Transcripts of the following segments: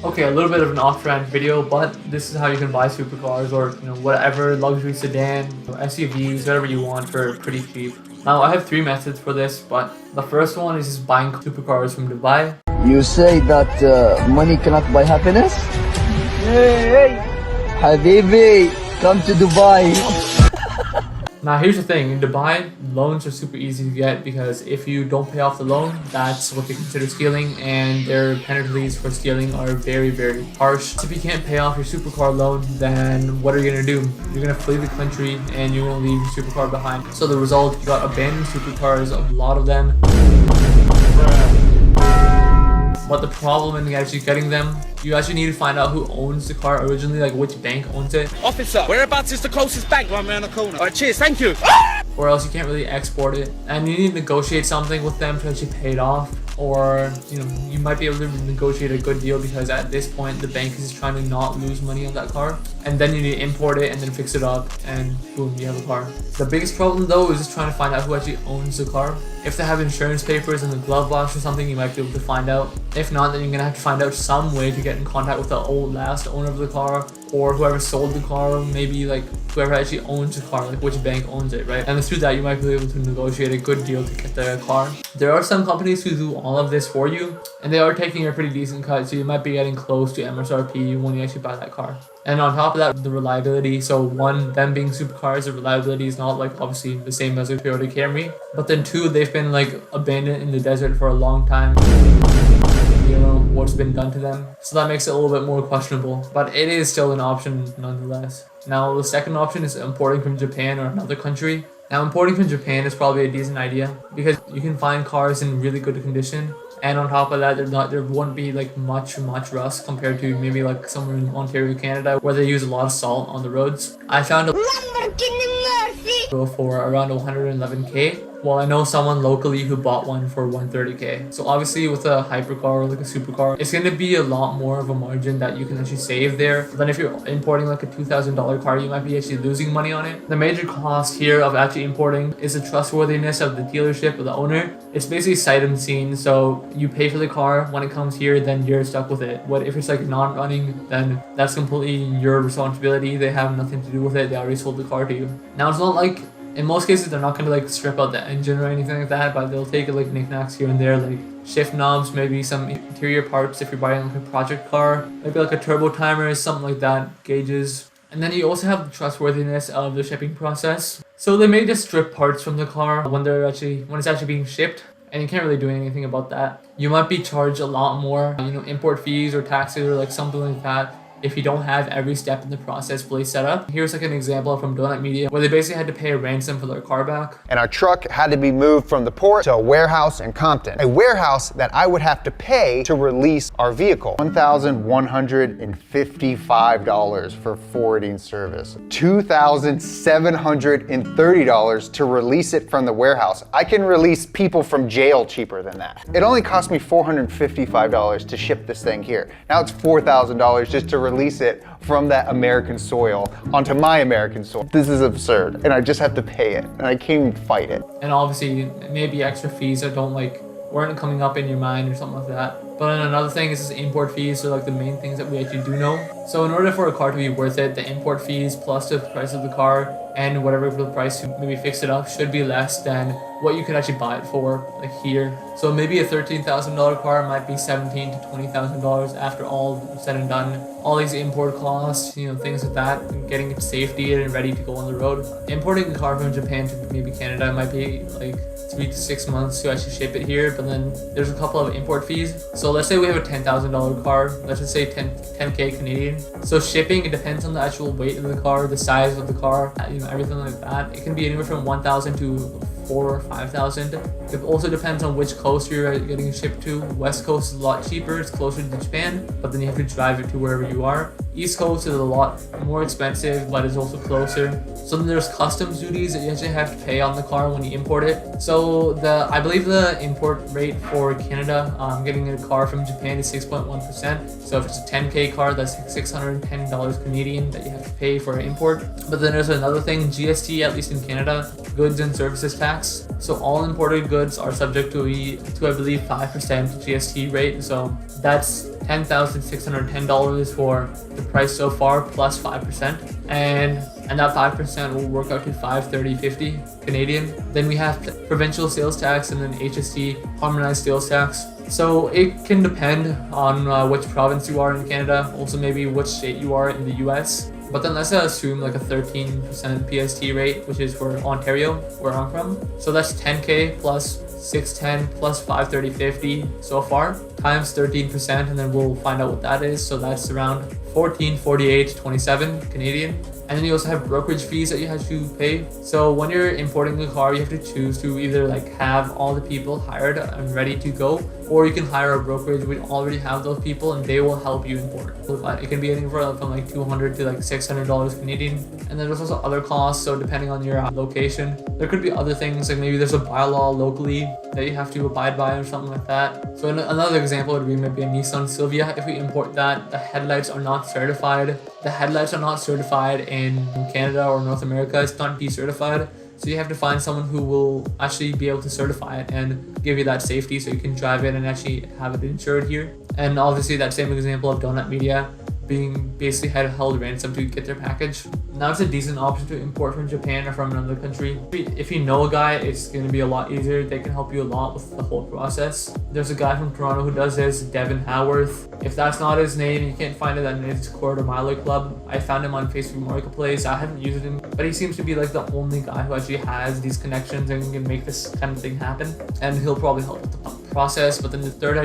Okay, a little bit of an off-brand video, but this is how you can buy supercars or whatever luxury sedan, SUVs, whatever you want for pretty cheap. Now I have 3 methods for this, but the first one is just buying supercars from Dubai. You say that money cannot buy happiness? Hey, Habibi, come to Dubai. Now here's the thing, in Dubai, loans are super easy to get because if you don't pay off the loan, that's what they consider stealing, and their penalties for stealing are very, very harsh. If you can't pay off your supercar loan, then what are you gonna do? You're gonna flee the country and you're gonna leave your supercar behind. So the result, you got abandoned supercars, a lot of them. But the problem in actually getting them, you actually need to find out who owns the car originally, like which bank owns it. Officer, whereabouts is the closest bank? Right around the corner. Alright, cheers, thank you. Or else you can't really export it. And you need to negotiate something with them to actually pay it off. Or, you might be able to negotiate a good deal because at this point, the bank is trying to not lose money on that car. And then you need to import it and then fix it up and boom, you have a car. The biggest problem though is just trying to find out who actually owns the car. If they have insurance papers in the glove box or something, you might be able to find out. If not, then you're gonna have to find out some way to get in contact with the last owner of the car or whoever sold the car, maybe like whoever actually owns the car, like which bank owns it, right? And through that, you might be able to negotiate a good deal to get the car. There are some companies who do all of this for you, and they are taking a pretty decent cut, so you might be getting close to MSRP when you actually buy that car. And on top of that, the reliability. So one, them being supercars, the reliability is not like obviously the same as a Toyota Camry. But then 2, they've been like abandoned in the desert for a long time. What's been done to them. So that makes it a little bit more questionable, but it is still an option nonetheless. Now the second option is importing from Japan or another country. Now importing from Japan is probably a decent idea because you can find cars in really good condition, and on top of that, there won't be like much rust compared to maybe like somewhere in Ontario, Canada, where they use a lot of salt on the roads. I found a for around 111k. Well, I know someone locally who bought one for 130k. So obviously with a hypercar or like a supercar, it's going to be a lot more of a margin that you can actually save there. But then if you're importing like a $2,000 car, you might be actually losing money on it. The major cost here of actually importing is the trustworthiness of the dealership or the owner. It's basically sight unseen. So you pay for the car when it comes here, then you're stuck with it. What if it's like not running, then that's completely your responsibility. They have nothing to do with it. They already sold the car to you. Now it's not like, in most cases, they're not going to like strip out the engine or anything like that, but they'll take like knickknacks here and there, like shift knobs, maybe some interior parts if you're buying like a project car, maybe like a turbo timer, something like that, gauges. And then you also have the trustworthiness of the shipping process. So they may just strip parts from the car when it's actually being shipped, and you can't really do anything about that. You might be charged a lot more, import fees or taxes or like something like that, if you don't have every step in the process fully set up. Here's like an example from Donut Media where they basically had to pay a ransom for their car back. And our truck had to be moved from the port to a warehouse in Compton. A warehouse that I would have to pay to release our vehicle. $1,155 for forwarding service. $2,730 to release it from the warehouse. I can release people from jail cheaper than that. It only cost me $455 to ship this thing here. Now it's $4,000 just to release it from that American soil onto my American soil. This is absurd, and I just have to pay it, and I can't even fight it. And obviously, maybe extra fees that weren't coming up in your mind or something like that. But then another thing is import fees, so like the main things that we actually do know. So in order for a car to be worth it, the import fees plus the price of the car and whatever the price to maybe fix it up should be less than what you could actually buy it for, like here. So maybe a $13,000 car might be $17,000 to $20,000 after all said and done. All these import costs, things like that, and getting it safety and ready to go on the road. Importing a car from Japan to maybe Canada might be like 3 to 6 months to actually ship it here, but then there's a couple of import fees. So let's say we have a $10,000 car, let's just say 10k Canadian. So shipping, it depends on the actual weight of the car, the size of the car, everything like that. It can be anywhere from 1,000 to 4,000 or 5,000. It also depends on which coast you're getting shipped to. West Coast is a lot cheaper, it's closer to Japan, but then you have to drive it to wherever you are. East Coast is a lot more expensive, but it's also closer. So then there's customs duties that you actually have to pay on the car when you import it. So I believe the import rate for Canada, getting a car from Japan is 6.1%. So if it's a 10k car, that's $610 Canadian that you have to pay for import. But then there's another thing, GST, at least in Canada, goods and services tax. So all imported goods are subject to I believe 5% GST rate. So that's $10,610 for the price so far plus 5%, and that 5% will work out to $530.50 Canadian. Then we have provincial sales tax and then HST, harmonized sales tax. So it can depend on which province you are in Canada, also maybe which state you are in the US. But then let's assume like a 13% PST rate, which is for Ontario, where I'm from. So that's 10K plus 610 plus 530.50 so far times 13%, and then we'll find out what that is. So that's around 1448.27 Canadian. And then you also have brokerage fees that you have to pay. So when you're importing a car, you have to choose to either like have all the people hired and ready to go, or you can hire a brokerage. We already have those people and they will help you import. It can be anywhere from like $200 to like $600 Canadian. And then there's also other costs. So depending on your location, there could be other things, like maybe there's a bylaw locally that you have to abide by or something like that. So another example would be maybe a Nissan Silvia. If we import that, the headlights are not certified. The headlights are not certified in Canada or North America. It's not decertified. So you have to find someone who will actually be able to certify it and give you that safety so you can drive it and actually have it insured here. And obviously that same example of Donut Media being basically held ransom to get their package. Now it's a decent option to import from Japan or from another country. If you know a guy, it's going to be a lot easier. They can help you a lot with the whole process. There's a guy from Toronto who does this, Devin Howarth. If that's not his name, you can't find it on his Quarter Mile Club. I found him on Facebook Marketplace. I haven't used him, but he seems to be like the only guy who actually has these connections and can make this kind of thing happen. And he'll probably help with the process. But then the third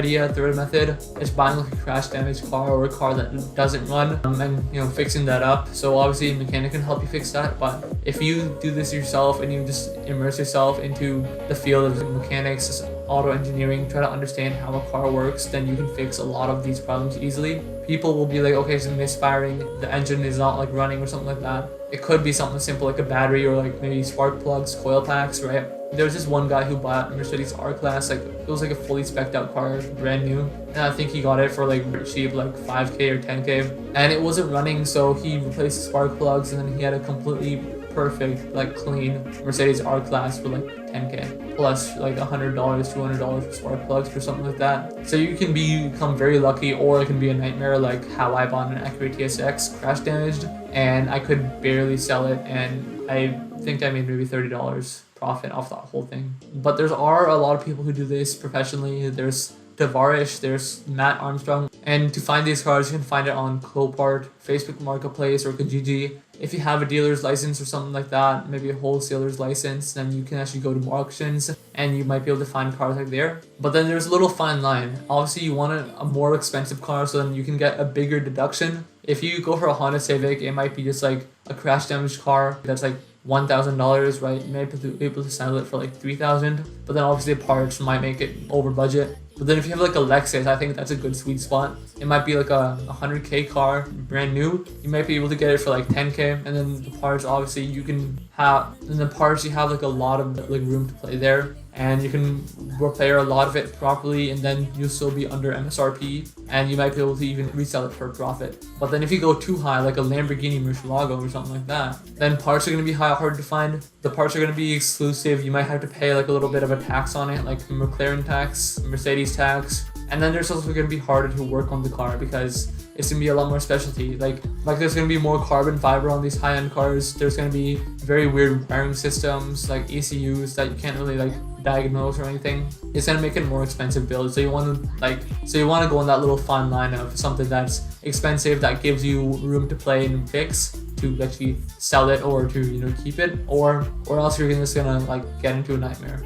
method is buying like a crash damaged car or a car that doesn't run, and fixing that up. So obviously a mechanic can help you fix that, but if you do this yourself and you just immerse yourself into the field of mechanics, auto engineering, try to understand how a car works, then you can fix a lot of these problems easily. People will be like, okay, it's misfiring, the engine is not like running or something like that. It could be something simple like a battery or like maybe spark plugs, coil packs, right? There was this one guy who bought a Mercedes R-Class, like it was like a fully spec'd out car, brand new. And I think he got it for like cheap, like 5K or 10K. And it wasn't running, so he replaced the spark plugs and then he had a completely perfect, like clean Mercedes R-Class for like 10K. Plus like $100, $200 for spark plugs or something like that. So you can become very lucky, or it can be a nightmare like how I bought an Acura TSX crash damaged and I could barely sell it, and I think I made maybe $30 profit off that whole thing. But there are a lot of people who do this professionally. There's Tavarish, there's Matt Armstrong, and to find these cars you can find it on Copart, Facebook Marketplace, or Kijiji. If you have a dealer's license or something like that, maybe a wholesaler's license, then you can actually go to auctions and you might be able to find cars like there. But then there's a little fine line. Obviously you want a more expensive car, so then you can get a bigger deduction. If you go for a Honda Civic, it might be just like a crash damaged car that's like $1,000, right? You may be able to sell it for like $3,000, but then obviously the parts might make it over budget. But then if you have like a Lexus, I think that's a good sweet spot. It might be like a 100K car, brand new. You might be able to get it for like 10K, and then the parts obviously you can have. In the parts you have like a lot of like room to play there, and you can repair a lot of it properly, and then you'll still be under MSRP, and you might be able to even resell it for a profit. But then if you go too high, like a Lamborghini Murcielago or something like that, then parts are going to be hard to find. The parts are going to be exclusive. You might have to pay like a little bit of a tax on it, like McLaren tax, Mercedes tax. And then there's also going to be harder to work on the car because it's going to be a lot more specialty. Like there's going to be more carbon fiber on these high-end cars. There's going to be very weird wiring systems, like ECUs that you can't really like diagnose or anything. It's going to make it more expensive build. So you want to go on that little fine line of something that's expensive that gives you room to play and fix, to actually sell it or to keep it, or else you're just gonna like get into a nightmare.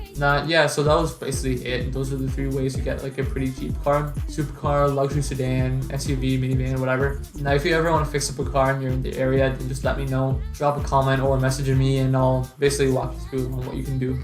So that was basically it. Those are the 3 ways to get like a pretty cheap car: supercar, luxury sedan, SUV, minivan, whatever. Now if you ever want to fix up a car and you're in the area, then just let me know, drop a comment or message me, and I'll basically walk you through on what you can do.